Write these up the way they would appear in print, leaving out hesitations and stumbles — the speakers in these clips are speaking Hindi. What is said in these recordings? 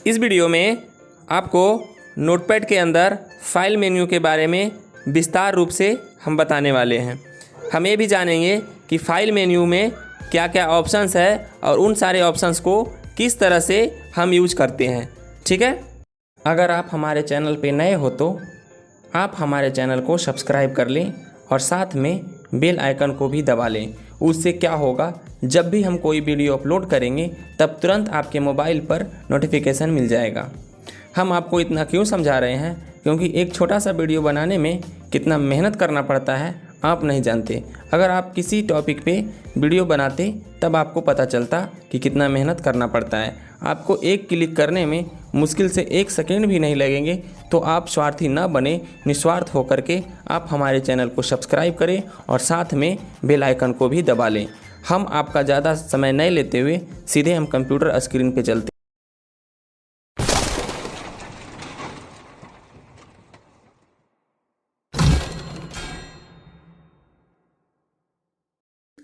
इस वीडियो में आपको नोटपैड के अंदर फाइल मेन्यू के बारे में विस्तार रूप से हम बताने वाले हैं। हम ये भी जानेंगे कि फाइल मेन्यू में क्या क्या ऑप्शंस है और उन सारे ऑप्शंस को किस तरह से हम यूज करते हैं। ठीक है, अगर आप हमारे चैनल पे नए हो तो आप हमारे चैनल को सब्सक्राइब कर लें और साथ में बेल आइकन को भी दबा लें। उससे क्या होगा, जब भी हम कोई वीडियो अपलोड करेंगे तब तुरंत आपके मोबाइल पर नोटिफिकेशन मिल जाएगा। हम आपको इतना क्यों समझा रहे हैं, क्योंकि एक छोटा सा वीडियो बनाने में कितना मेहनत करना पड़ता है आप नहीं जानते। अगर आप किसी टॉपिक पे वीडियो बनाते तब आपको पता चलता कि कितना मेहनत करना पड़ता है। आपको एक क्लिक करने में मुश्किल से 1 सेकेंड भी नहीं लगेंगे। तो आप स्वार्थी न बने, निस्वार्थ होकर के आप हमारे चैनल को सब्सक्राइब करें और साथ में बेल आइकन को भी दबा लें। हम आपका ज़्यादा समय नहीं लेते हुए सीधे हम कंप्यूटर स्क्रीन पे चलते।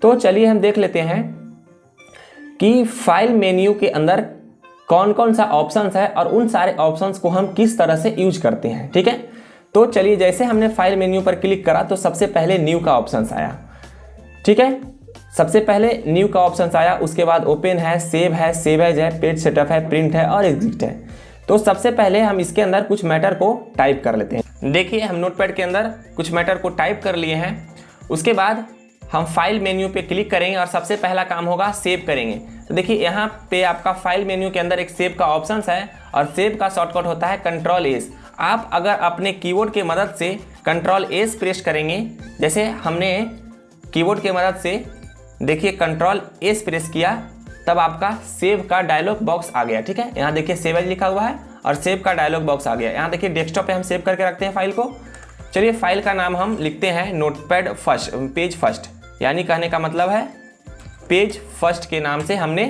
तो चलिए हम देख लेते हैं कि फाइल मेन्यू के अंदर कौन कौन सा ऑप्शंस है और उन सारे ऑप्शंस को हम किस तरह से यूज करते हैं। ठीक है, तो चलिए जैसे हमने फाइल मेन्यू पर क्लिक करा तो सबसे पहले न्यू का ऑप्शंस आया। ठीक है, सबसे पहले न्यू का ऑप्शंस आया, उसके बाद ओपन है, सेव एज है, पेज सेटअप है, प्रिंट है और एग्जिट है। तो सबसे पहले हम इसके अंदर कुछ मैटर को टाइप कर लेते हैं। देखिए हम नोटपैड के अंदर कुछ मैटर को टाइप कर लिए हैं। उसके बाद हम फाइल मेन्यू पे क्लिक करेंगे और सबसे पहला काम होगा सेव करेंगे। तो देखिए यहाँ पे आपका फाइल मेन्यू के अंदर एक सेव का ऑप्शन है और सेव का शॉर्टकट होता है Ctrl+S। आप अगर अपने कीबोर्ड की मदद से Ctrl+S प्रेस करेंगे, जैसे हमने कीबोर्ड की मदद से देखिए Ctrl+S प्रेस किया, तब आपका सेव का डायलॉग बॉक्स आ गया। ठीक है, यहाँ देखिए सेव एज लिखा हुआ है और सेव का डायलॉग बॉक्स आ गया। यहाँ देखिए डेस्कटॉप पे हम सेव करके रखते हैं फाइल को। चलिए फाइल का नाम हम लिखते हैं नोटपैड फर्स्ट, पेज फर्स्ट, यानी कहने का मतलब है पेज फर्स्ट के नाम से हमने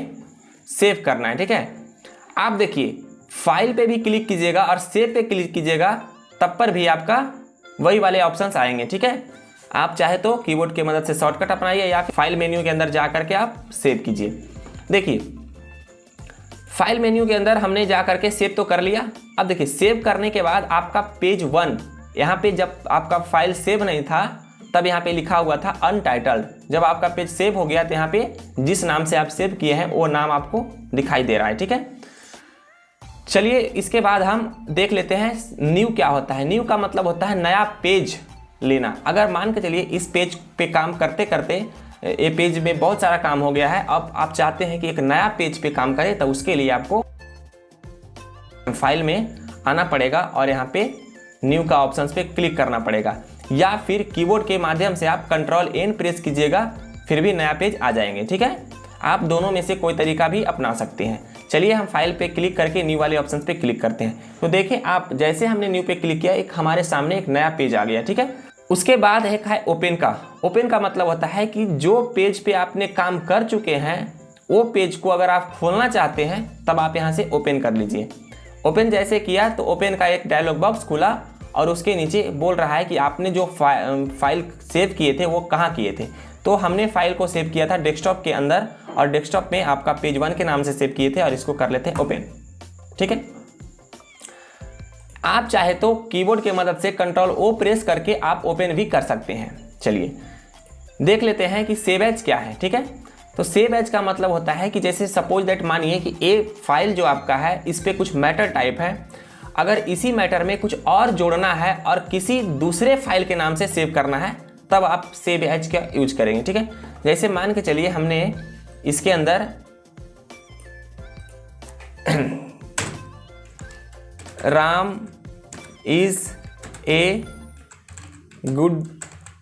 सेव करना है। ठीक है, आप देखिए फाइल पे भी क्लिक कीजिएगा और सेव पे क्लिक कीजिएगा, तब पर भी आपका वही वाले ऑप्शंस आएंगे। ठीक है, आप चाहे तो कीबोर्ड की मदद से शॉर्टकट अपनाइए या फिर फाइल मेन्यू के अंदर जा करके आप सेव कीजिए। देखिए फाइल मेन्यू के अंदर हमने जा करके सेव तो कर लिया। अब देखिए सेव करने के बाद आपका पेज 1, यहाँ पे जब आपका फाइल सेव नहीं था तब यहाँ पे लिखा हुआ था अनटाइटल्ड। जब आपका पेज सेव हो गया तो यहाँ पे जिस नाम से आप सेव किए हैं वो नाम आपको दिखाई दे रहा है। ठीक है, चलिए इसके बाद हम देख लेते हैं न्यू क्या होता है। न्यू का मतलब होता है नया पेज लेना। अगर मान के चलिए इस पेज पे काम करते करते ये पेज में बहुत सारा काम हो गया है, अब आप चाहते हैं कि एक नया पेज पे काम करें, तो उसके लिए आपको फाइल में आना पड़ेगा और यहाँ पे न्यू का ऑप्शन पे क्लिक करना पड़ेगा, या फिर कीबोर्ड के माध्यम से आप Ctrl+N प्रेस कीजिएगा, फिर भी नया पेज आ जाएंगे। ठीक है, आप दोनों में से कोई तरीका भी अपना सकते हैं। चलिए हम फाइल पे क्लिक करके न्यू वाले ऑप्शन पे क्लिक करते हैं। तो देखिए आप जैसे हमने न्यू पे क्लिक किया, एक हमारे सामने एक नया पेज आ गया। ठीक है, उसके बाद एक है ओपन का। ओपन का मतलब होता है कि जो पेज पे आपने काम कर चुके हैं वो पेज को अगर आप खोलना चाहते हैं तब आप यहाँ से ओपन कर लीजिए। ओपन जैसे किया तो ओपन का एक डायलॉग बॉक्स खुला और उसके नीचे बोल रहा है कि आपने जो फाइल सेव किए थे वो कहाँ किए थे। तो हमने फाइल को सेव किया था डेस्कटॉप के अंदर और डेस्कटॉप में आपका पेज 1 के नाम से सेव किए थे और इसको कर लेते हैं ओपन। ठीक है, आप चाहे तो कीबोर्ड की मदद से Ctrl+O प्रेस करके आप ओपन भी कर सकते हैं। चलिए देख लेते हैं कि सेव एज क्या है। ठीक है, तो सेव एज का मतलब होता है कि जैसे सपोज दैट मानिए कि ये फाइल जो आपका है इस पे कुछ मैटर टाइप है, अगर इसी मैटर में कुछ और जोड़ना है और किसी दूसरे फाइल के नाम से सेव करना है तब आप सेव एज का यूज करेंगे। ठीक है, जैसे मान के चलिए हमने इसके अंदर Ram is a good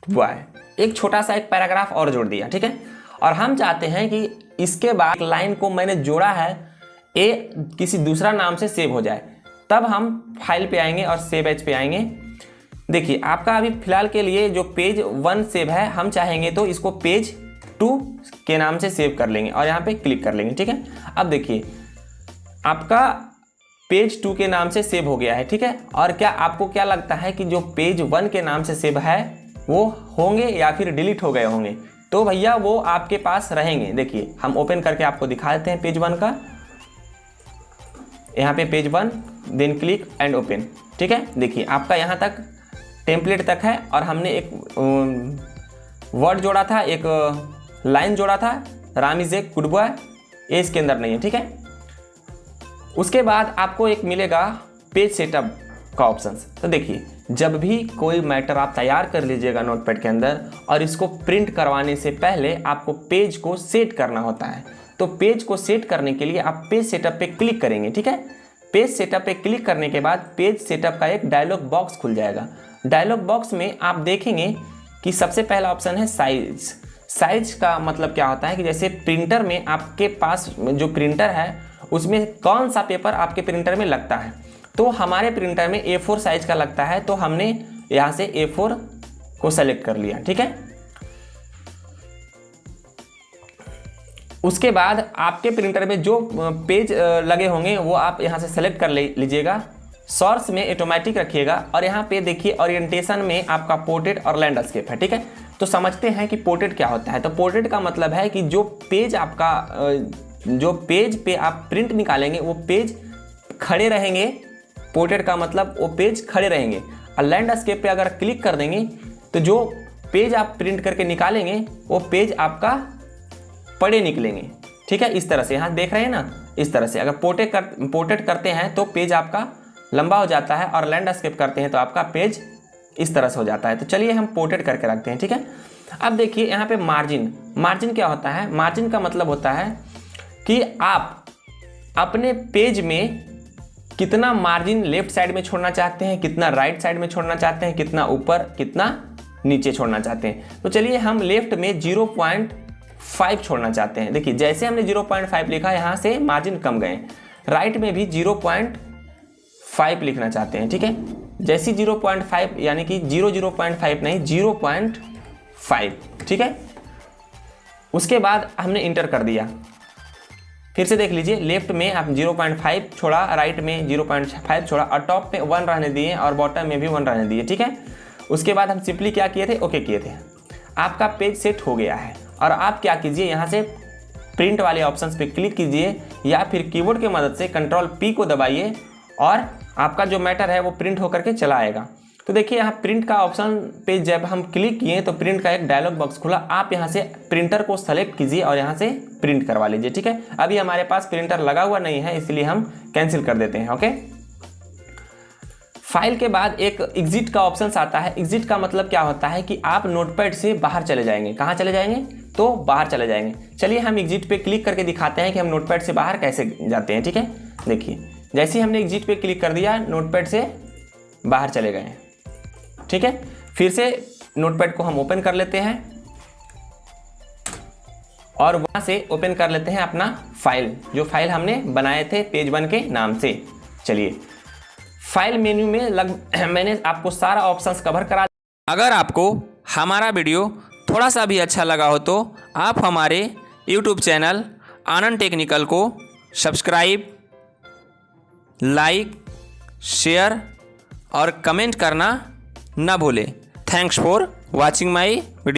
boy, एक छोटा सा एक पैराग्राफ और जोड़ दिया। ठीक है, और हम चाहते हैं कि इसके बाद लाइन को मैंने जोड़ा है ए किसी दूसरा नाम से सेव हो जाए, तब हम फाइल पे आएंगे और सेव एज पे आएंगे। देखिए आपका अभी फिलहाल के लिए जो पेज 1 सेव है, हम चाहेंगे तो इसको पेज 2 के नाम से सेव कर लेंगे और यहाँ पे क्लिक कर लेंगे। ठीक है, अब देखिए आपका पेज 2 के नाम से सेव हो गया है। ठीक है, और क्या आपको क्या लगता है कि जो पेज 1 के नाम से सेव है वो होंगे या फिर डिलीट हो गए होंगे? तो भैया वो आपके पास रहेंगे। देखिए हम ओपन करके आपको दिखा देते हैं पेज 1 का। यहाँ पे page 1, then click and open. ठीक है, देखिए आपका यहाँ तक टेम्पलेट तक है और हमने एक वर्ड जोड़ा था, एक लाइन जोड़ा था, Ram is a good boy, ये इसके अंदर नहीं है। ठीक है, उसके बाद आपको एक मिलेगा पेज सेटअप का ऑप्शन। तो देखिए जब भी कोई मैटर आप तैयार कर लीजिएगा नोटपैड के अंदर और इसको प्रिंट करवाने से पहले आपको पेज को सेट करना होता है। तो पेज को सेट करने के लिए आप पेज सेटअप पे क्लिक करेंगे। ठीक है, पेज सेटअप पे क्लिक करने के बाद पेज सेटअप का एक डायलॉग बॉक्स खुल जाएगा। डायलॉग बॉक्स में आप देखेंगे कि सबसे पहला ऑप्शन है साइज। साइज का मतलब क्या होता है कि जैसे प्रिंटर में आपके पास जो प्रिंटर है उसमें कौन सा पेपर आपके प्रिंटर में लगता है। तो हमारे प्रिंटर में A4 साइज का लगता है, तो हमने यहाँ से A4 को सेलेक्ट कर लिया। ठीक है, उसके बाद आपके प्रिंटर में जो पेज लगे होंगे वो आप यहाँ से सेलेक्ट कर लीजिएगा। सोर्स में ऑटोमेटिक रखिएगा और यहाँ पे देखिए ओरिएंटेशन में आपका पोर्ट्रेट और लैंडस्केप है। ठीक है, तो समझते हैं कि पोर्ट्रेट क्या होता है। तो पोर्ट्रेट का मतलब है कि जो पेज आपका जो पेज पे आप प्रिंट निकालेंगे वो पेज खड़े रहेंगे। पोर्ट्रेट का मतलब वो पेज खड़े रहेंगे। और लैंडस्केप पे अगर क्लिक कर देंगे तो जो पेज आप प्रिंट करके निकालेंगे वो पेज आपका पड़े निकलेंगे। ठीक है, इस तरह से यहाँ देख रहे हैं ना, इस तरह से। अगर पोर्ट्रेट करते हैं तो पेज आपका लंबा हो जाता है और लैंडस्केप करते हैं तो आपका पेज इस तरह से हो जाता है। तो चलिए हम पोर्ट्रेट करके रखते हैं। ठीक है, अब देखिए यहाँ पे मार्जिन। मार्जिन क्या होता है? मार्जिन का मतलब होता है कि आप अपने पेज में कितना मार्जिन लेफ्ट साइड में छोड़ना चाहते हैं, कितना राइट साइड में छोड़ना चाहते हैं, कितना ऊपर कितना नीचे छोड़ना चाहते हैं। तो चलिए हम लेफ्ट में 0.5 छोड़ना चाहते हैं। देखिए जैसे हमने 0.5 लिखा, यहाँ से मार्जिन कम गए। राइट में भी 0.5 लिखना चाहते हैं। ठीक है, जैसी 0.5 यानी कि 0.5 नहीं 0.5। ठीक है, उसके बाद हमने इंटर कर दिया। फिर से देख लीजिए, लेफ्ट में आप 0.5 छोड़ा, राइट में 0.5 छोड़ा और टॉप पे 1 रहने दिए और बॉटम में भी 1 रहने दिए। ठीक है, उसके बाद हम सिंपली क्या किए थे, ओके किए थे। आपका पेज सेट हो गया है और आप क्या कीजिए, यहाँ से प्रिंट वाले ऑप्शंस पे क्लिक कीजिए या फिर कीबोर्ड की मदद से Ctrl+P को दबाइए और आपका जो मैटर है वो प्रिंट होकर के चला आएगा। तो देखिए यहाँ प्रिंट का ऑप्शन पे जब हम क्लिक किए तो प्रिंट का एक डायलॉग बॉक्स खुला। आप यहाँ से प्रिंटर को सेलेक्ट कीजिए और यहाँ से प्रिंट करवा लीजिए। ठीक है, अभी हमारे पास प्रिंटर लगा हुआ नहीं है इसलिए हम कैंसिल कर देते हैं। ओके, फाइल के बाद एक एग्जिट का ऑप्शन आता है। एग्जिट का मतलब क्या होता है कि आप नोटपैड से बाहर चले जाएंगे। कहाँ चले जाएंगे? तो बाहर चले जाएंगे। चलिए हम एग्जिट पे क्लिक करके दिखाते हैं कि हम नोटपैड से बाहर कैसे जाते हैं। ठीक है, देखिए जैसे ही हमने एग्जिट पे क्लिक कर दिया नोटपैड से बाहर चले गए। ठीक है, फिर से नोटपैड को हम ओपन कर लेते हैं और वहां से ओपन कर लेते हैं अपना फाइल, जो फाइल हमने बनाए थे पेज 1 के नाम से। चलिए फाइल मेन्यू में मैंने आपको सारा ऑप्शंस कवर करा। अगर आपको हमारा वीडियो थोड़ा सा भी अच्छा लगा हो तो आप हमारे YouTube चैनल आनंद टेक्निकल को सब्सक्राइब, लाइक, शेयर और कमेंट करना ना भूलें। Thanks for watching my video.